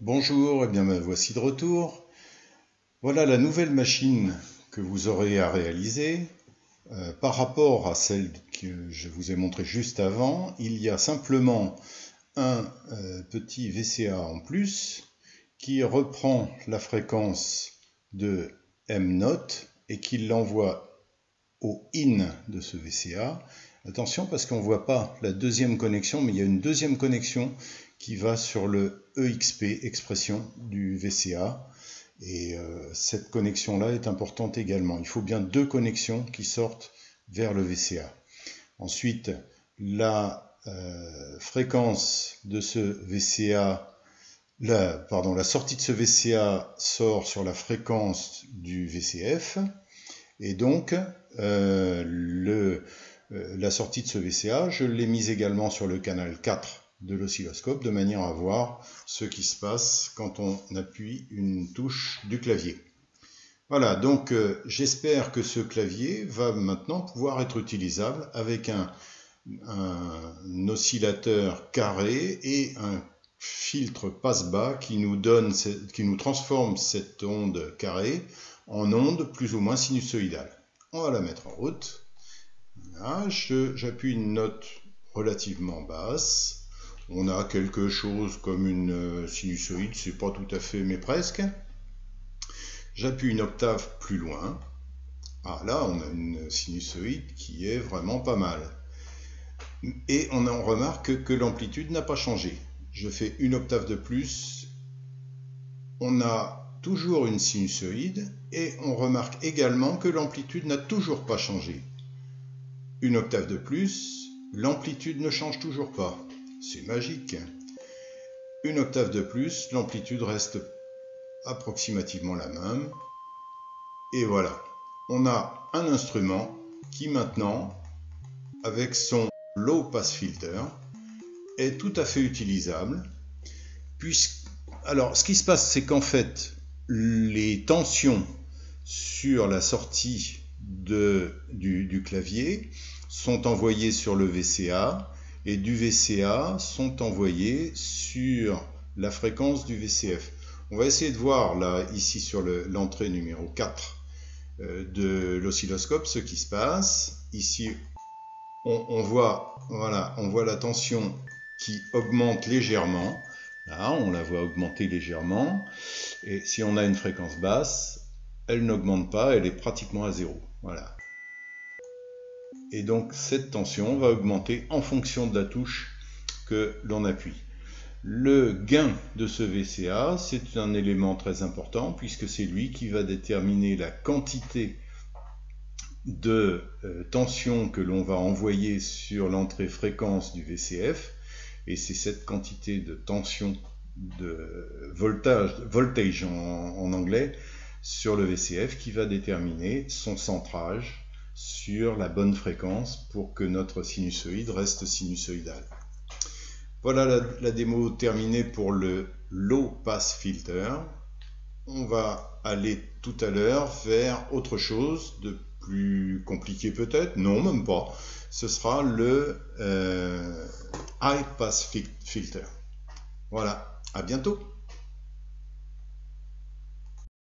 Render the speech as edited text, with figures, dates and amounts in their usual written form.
Bonjour, et bien me voici de retour. Voilà la nouvelle machine que vous aurez à réaliser. Par rapport à celle que je vous ai montrée juste avant, il y a simplement un petit VCA en plus qui reprend la fréquence de M-Note et qui l'envoie au IN de ce VCA. Attention parce qu'on ne voit pas la deuxième connexion, mais il y a une deuxième connexion qui va sur le EXP, expression du VCA. Et cette connexion-là est importante également. Il faut bien deux connexions qui sortent vers le VCA. Ensuite, la fréquence de ce VCA, la sortie de ce VCA sort sur la fréquence du VCF. Et donc, la sortie de ce VCA, je l'ai mise également sur le canal 4 de l'oscilloscope, de manière à voir ce qui se passe quand on appuie une touche du clavier. Voilà, donc j'espère que ce clavier va maintenant pouvoir être utilisable avec un oscillateur carré et un filtre passe-bas qui nous transforme cette onde carrée en onde plus ou moins sinusoïdale. On va la mettre en route. Voilà, j'appuie une note relativement basse. On a quelque chose comme une sinusoïde, c'est pas tout à fait, mais presque. J'appuie une octave plus loin. Ah, là, on a une sinusoïde qui est vraiment pas mal. Et on remarque que l'amplitude n'a pas changé. Je fais une octave de plus. On a toujours une sinusoïde et on remarque également que l'amplitude n'a toujours pas changé. Une octave de plus, l'amplitude ne change toujours pas. C'est magique. Une octave de plus, l'amplitude reste approximativement la même. Et voilà, on a un instrument qui maintenant, avec son low pass filter, est tout à fait utilisable. Alors, ce qui se passe, c'est qu'en fait, les tensions sur la sortie du clavier sont envoyées sur le VCA et du VCA sont envoyées sur la fréquence du VCF. On va essayer de voir là, ici sur l'entrée numéro 4 de l'oscilloscope, ce qui se passe. Ici, on voit la tension qui augmente légèrement. Là, on la voit augmenter légèrement. Et si on a une fréquence basse, elle n'augmente pas, elle est pratiquement à zéro. Voilà. Et donc, cette tension va augmenter en fonction de la touche que l'on appuie. Le gain de ce VCA, c'est un élément très important puisque c'est lui qui va déterminer la quantité de tension que l'on va envoyer sur l'entrée fréquence du VCF, et c'est cette quantité de tension, de voltage en anglais, sur le VCF qui va déterminer son centrage sur la bonne fréquence pour que notre sinusoïde reste sinusoïdale. Voilà la démo terminée pour le low pass filter. On va aller tout à l'heure vers autre chose de plus compliqué peut-être. Non, même pas. Ce sera le high pass filter. Voilà, à bientôt.